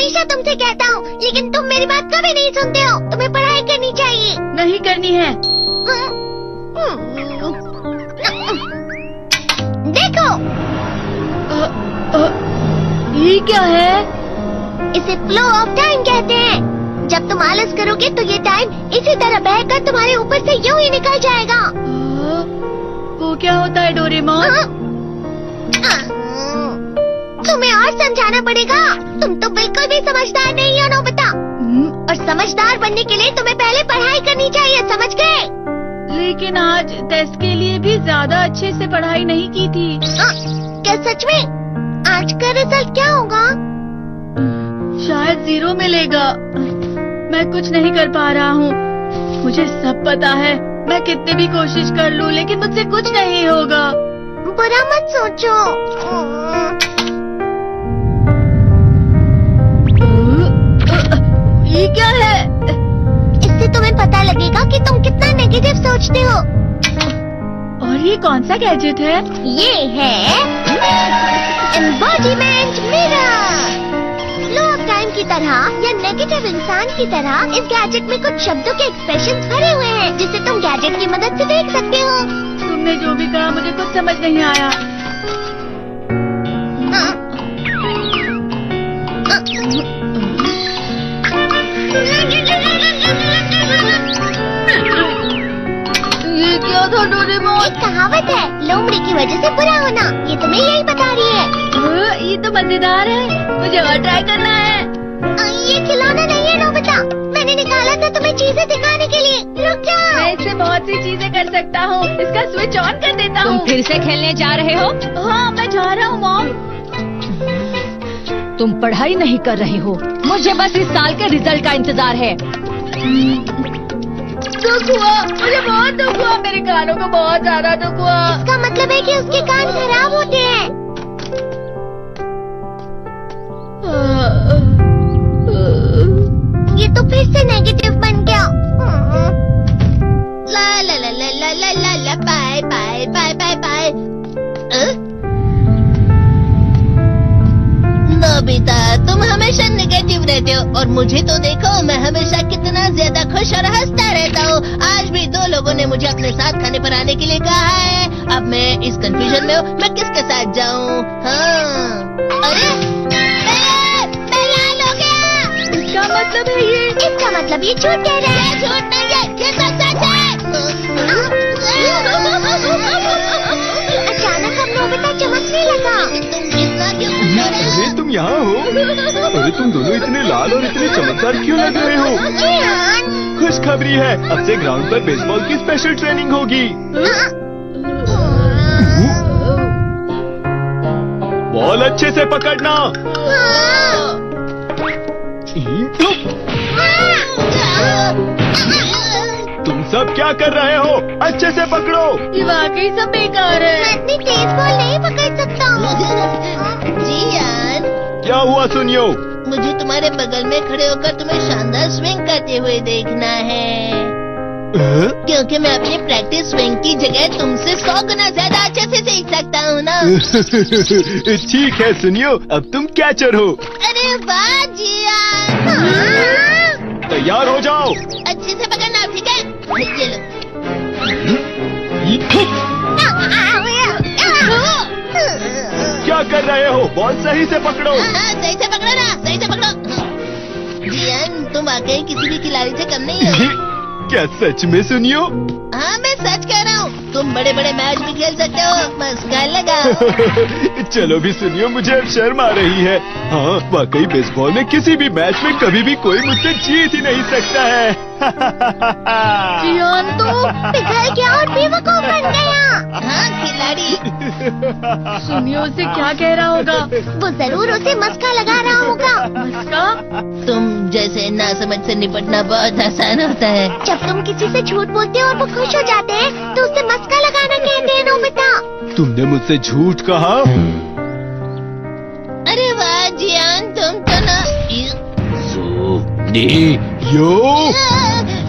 हमेशा तुमसे कहता हूँ, लेकिन तुम मेरी बात कभी नहीं सुनते हो। तुम्हें पढ़ाई करनी चाहिए। नहीं करनी है। देखो, ये क्या है? इसे फ्लो ऑफ टाइम कहते हैं। जब तुम आलस करोगे तो ये टाइम इसी तरह बहकर तुम्हारे ऊपर से यूं ही निकल जाएगा। वो क्या होता है डोरेमोन? तुम्हें और समझाना पड़ेगा। तुम तो बिल्कुल भी समझदार नहीं हो नोबिता। और समझदार बनने के लिए तुम्हें पहले पढ़ाई करनी चाहिए, समझ गए? लेकिन आज टेस्ट के लिए भी ज्यादा अच्छे से पढ़ाई नहीं की थी। क्या सच में? आज का रिजल्ट क्या होगा? शायद 0 मिलेगा। मैं कुछ नहीं कर पा रहा हूँ। मुझे सब पता है। मैं कितनी भी कोशिश कर लूँ, लेकिन मुझसे कुछ नहीं होगा। बुरा मत सोचो। ये क्या है? इससे तुम्हें पता लगेगा कि तुम कितना नेगेटिव सोचते हो। और ये कौन सा गैजेट है? ये है embodiment mirror. Flow of time की तरह या नेगेटिव इंसान की तरह इस गैजेट में कुछ शब्दों के एक्सप्रेशन भरे हुए हैं, जिसे तुम गैजेट की मदद से देख सकते हो। तुमने जो भी कहा मुझे कुछ समझ नहीं आया। ये क्या था डोरेमोन? एक कहावत है, लोमड़ी की वजह से बुरा होना। ये तुम्हें यही बता रही है। ये तो मजेदार है। मुझे और ट्राई करना है। ये खिलौना नहीं है नोबिता। मैंने निकाला था तुम्हें चीजें दिखाने के लिए। रुक जाओ। मैं इससे बहुत सी चीजें कर सकता हूँ। इसका स्विच ऑन कर देता हूँ। तुम फिर से खेलने जा रहे हो? हाँ, मैं जा रहा हूँ मॉम। तुम पढ़ाई नहीं कर रहे हो। मुझे बस इस साल के रिजल्ट का इंतजार है। दुख हुआ, मुझे बहुत दुख हुआ। मेरे कानों को बहुत ज्यादा दुख हुआ। इसका मतलब है कि उसके कान खराब होते हैं। ये तो फिर से नेगेटिव बन गया। ला ला ला ला ला ला ला ला bye bye bye bye bye. Nobita, तुम हमेशा नेगेटिव रहते हो और मुझे तो देखो, मैं हमेशा कितना ज्यादा खुश और हंसता रहता हूँ। आज भी 2 लोगों ने मुझे अपने साथ खाने पर आने के लिए कहा है। अब मैं इस कंफ्यूजन में हूँ, मैं किसके साथ जाऊँ? हाँ, अरे मैं लाल हो गया। इसका मतलब है ये? इसका मतलब ये झूठ कह रहा है। झूठ नहीं है, ये सच है। अचानक हम नोबिता चमकने लगा। तुम इतना क्यों खुश हो रहे हो? अरे तुम यहाँ हो? अरे तुम दोनों इतने लाल और इतने चमकदार क्यों लग रहे हो? खुशखबरी है, अब से ग्राउंड पर बेसबॉल की स्पेशल ट्रेनिंग होगी। बॉल अच्छे से पकड़ना। तुम सब क्या कर रहे हो? अच्छे से पकड़ो। ये वाकई सब बेकार है। मैं इतनी तेज बॉल नहीं पकड़ सकता हूँ। जियान, क्या हुआ सुनियो? मुझे तुम्हारे बगल में खड़े होकर तुम्हें शानदार स्विंग करते हुए देखना है, क्योंकि मैं अपनी प्रैक्टिस स्विंग की जगह तुमसे 100 गुना ज्यादा अच्छे से सीख सकता हूँ ना। ठीक है सुनियो, अब तुम कैचर हो। अरे वाह जियान। तैयार हो जाओ। अच्छे से पकड़ना, ठीक है? ये लो। क्या कर रहे हो? बॉल सही से पकड़ो। सही से पकड़ो ना, सही से पकड़ो। जियान, तुम वाकई किसी भी खिलाड़ी से कम नहीं हो। क्या सच में सुनियो? हाँ, मैं सच कह रहा हूँ। तुम बड़े बड़े मैच भी खेल सकते हो। मस्का लगा। चलो भी सुनियो, मुझे अब शर्म आ रही है। हाँ, वाकई बेसबॉल में किसी भी मैच में कभी भी कोई मुझसे जीत ही नहीं सकता है। जियान तो पिघल गया और बेवकूफ बन गया। हाँ, खिलाड़ी। सुनियो उसे क्या कह रहा होगा? वो जरूर उसे मस्का लगा रहा होगा। मस्का? तुम जैसे नासमझ से निपटना बहुत आसान होता है। जब तुम किसी से झूठ बोलते हो और वो खुश हो जाते हैं, तो उसे मस्का लगाना कहते हैं नोबिता। तुमने मुझसे झूठ कहा? अरे वाह जियान, तुम तो ना। यो,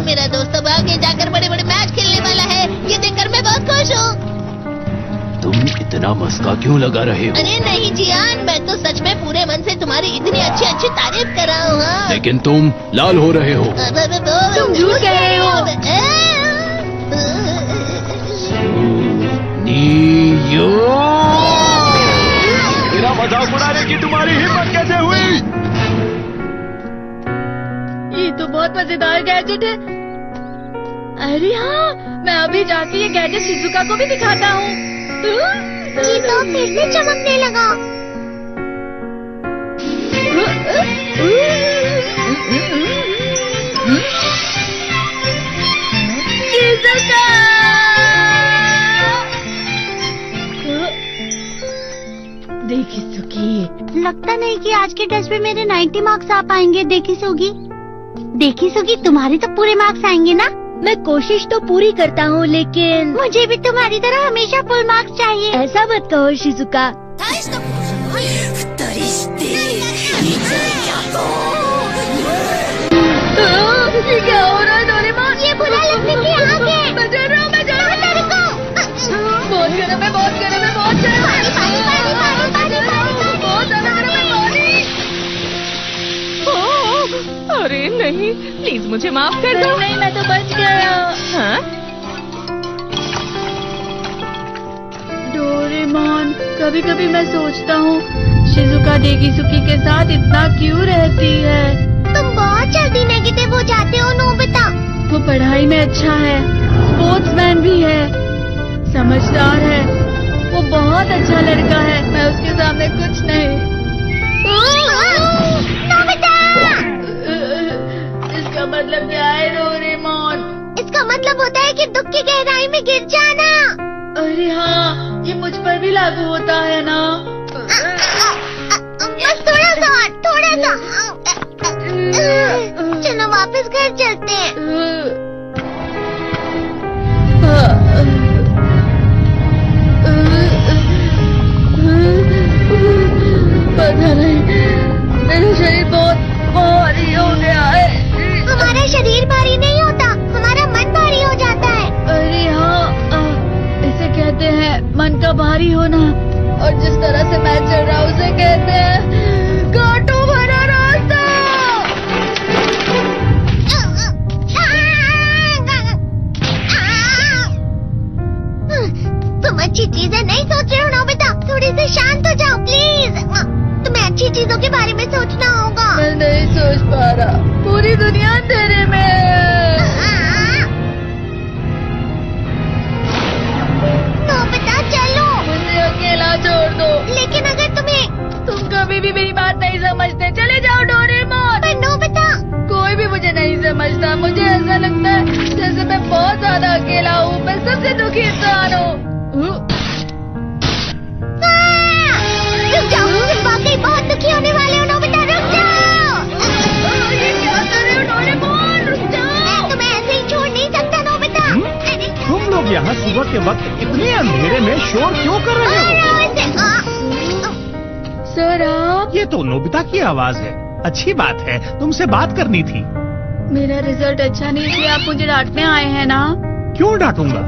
मेरा दोस्त अब आगे जाकर बड़े बड़े मैच खेलने वाला है। ये देखकर मैं बहुत खुश हूँ। तुम इतना मस्का क्यों लगा रहे हो? अरे नहीं जियान, मैं तो सच में पूरे मन से तुम्हारी इतनी अच्छी अच्छी तारीफ कर रहा हूँ। हाँ। लेकिन तुम लाल हो रहे हो। तुम झूठ कह रहे हो। नीयो, मेरा मजाक उड़ाने की तुम्हारी हिम्मत कैसे हुई? ये तो बहुत मजेदार गैजेट है। अरे हाँ, मैं अभी जाके ये गैजेट शिजुका को भी दिखाता हूँ। ये तो फिर से चमकने लगा। शिजुका! देखी सुगी, लगता नहीं कि आज के टेस्ट में मेरे 90 मार्क्स आ पाएंगे। देखी सुगी तुम्हारे तो पूरे मार्क्स आएंगे ना? मैं कोशिश तो पूरी करता हूँ, लेकिन मुझे भी तुम्हारी तरह हमेशा फुल मार्क्स चाहिए। ऐसा मत कहो शिजुका। ये क्या हो रहा है डोरेमोन? ये बुरा लगने की आग है। मैं डर रहा हूँ, मैं डर रहा हूँ। बहुत गर्म है, बहुत गर्म है, बहुत गर्म है। बहुत ज्यादा गर्म है पानी। अरे नहीं, प्लीज मुझे माफ कर दो। नहीं, मैं तो बच गया। हाँ? डोरेमोन, कभी कभी मैं सोचता हूँ शिजुका डेगिसुकी के साथ इतना क्यों रहती है। तुम बहुत जल्दी नेगेटिव हो जाते हो नोबिता। वो पढ़ाई में अच्छा है, स्पोर्ट्समैन भी है, समझदार है। वो बहुत अच्छा लड़का है। मैं उसके सामने कुछ नहीं। नोबिता! इसका मतलब क्या है डोरेमोन? इसका मतलब होता है कि दुख की गहराई में गिर जाना। अरे हाँ, ये मुझ पर भी लागू होता है ना। बस थोड़ा सा और, थोड़ा सा। चलो वापस घर चलते हैं। पता नहीं, मेरा शरीर बहुत भारी हो गया है। हमारा शरीर भारी नहीं होता, हमारा मन भारी हो जाता है। अरे हाँ, इसे कहते हैं मन का भारी होना। और जिस तरह से मैं चल रहा हूँ उसे कहते हैं कांटों भरा रास्ता। तुम अच्छी चीजें नहीं सोच रहे हो नोबिता। थोड़ी सी शांत हो जाओ प्लीज। तुम्हें अच्छी चीजों के बारे में सोचना होगा। मैं नहीं सोच पा रहा, पूरी दुनिया अंधेरे में है। नोबिता चलो। मुझे अकेला छोड़ दो। लेकिन अगर तुम कभी भी मेरी बात नहीं समझते, चले जाओ डोरेमोन। पर नोबिता। कोई भी मुझे नहीं समझता। मुझे ऐसा लगता है जैसे मैं बहुत ज्यादा अकेला हूँ। मैं सबसे दुखी इंसान हूँ। रुक जाओ, तुम वाकई बहुत दुखी होने वाले हो नोबिता। रुक जाओ। ये क्या कर रहे हो डोरेमोन? रुक जाओ। मैं तुम्हें ऐसे ही छोड़ नहीं सकता नोबिता। अरे, तुम लोग यहाँ सुबह के वक्त इतने अंधेरे में शोर क्यों कर रहे हो? सर आप? ये तो नोबिता की आवाज है। अच्छी बात है, तुमसे बात करनी थी। मेरा रिजल्ट अच्छा नहीं इसलिए आप मुझे डांटने आए हैं ना? क्यों डांटूंगा?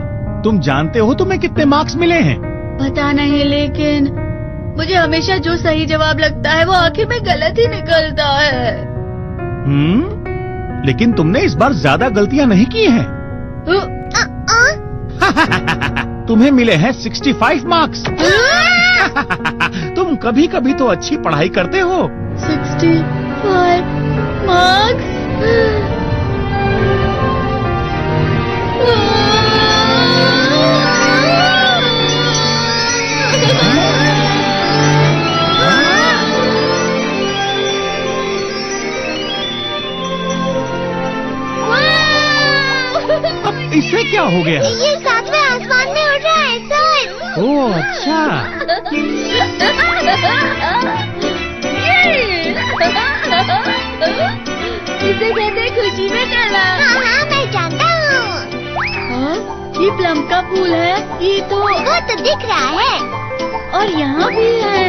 तुम जानते हो तुम्हें कितने मार्क्स मिले हैं? पता नहीं, लेकिन मुझे हमेशा जो सही जवाब लगता है वो आखिर में गलत ही निकलता है। लेकिन तुमने इस बार ज्यादा गलतियाँ नहीं की हैं। तुम्हें मिले हैं 65 मार्क्स। तुम कभी कभी तो अच्छी पढ़ाई करते हो। 65 मार्क्स? अब इससे क्या हो गया? ये सातवें आसमान में उड़ रहा है सर। ओह अच्छा। इसे कहते हैं खुशी में चला। हाँ हाँ मैं जानता हूँ। ये प्लम का फूल है। ये तो वो तो दिख रहा है। और यहाँ भी है।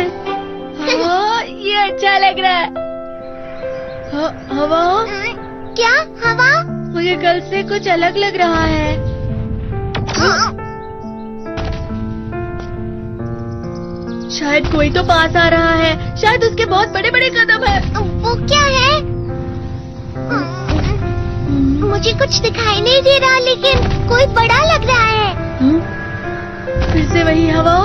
हाँ, ये अच्छा लग रहा है। हवा? क्या हवा? मुझे कल से कुछ अलग लग रहा है। शायद कोई तो पास आ रहा है। शायद उसके बहुत बड़े बड़े कदम है। वो क्या है? मुझे कुछ दिखाई नहीं दे रहा, लेकिन कोई बड़ा लग रहा है। फिर से वही हवा।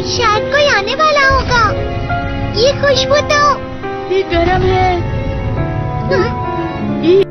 शायद कोई आने वाला होगा। ये खुशबू तो ये गर्म है। ये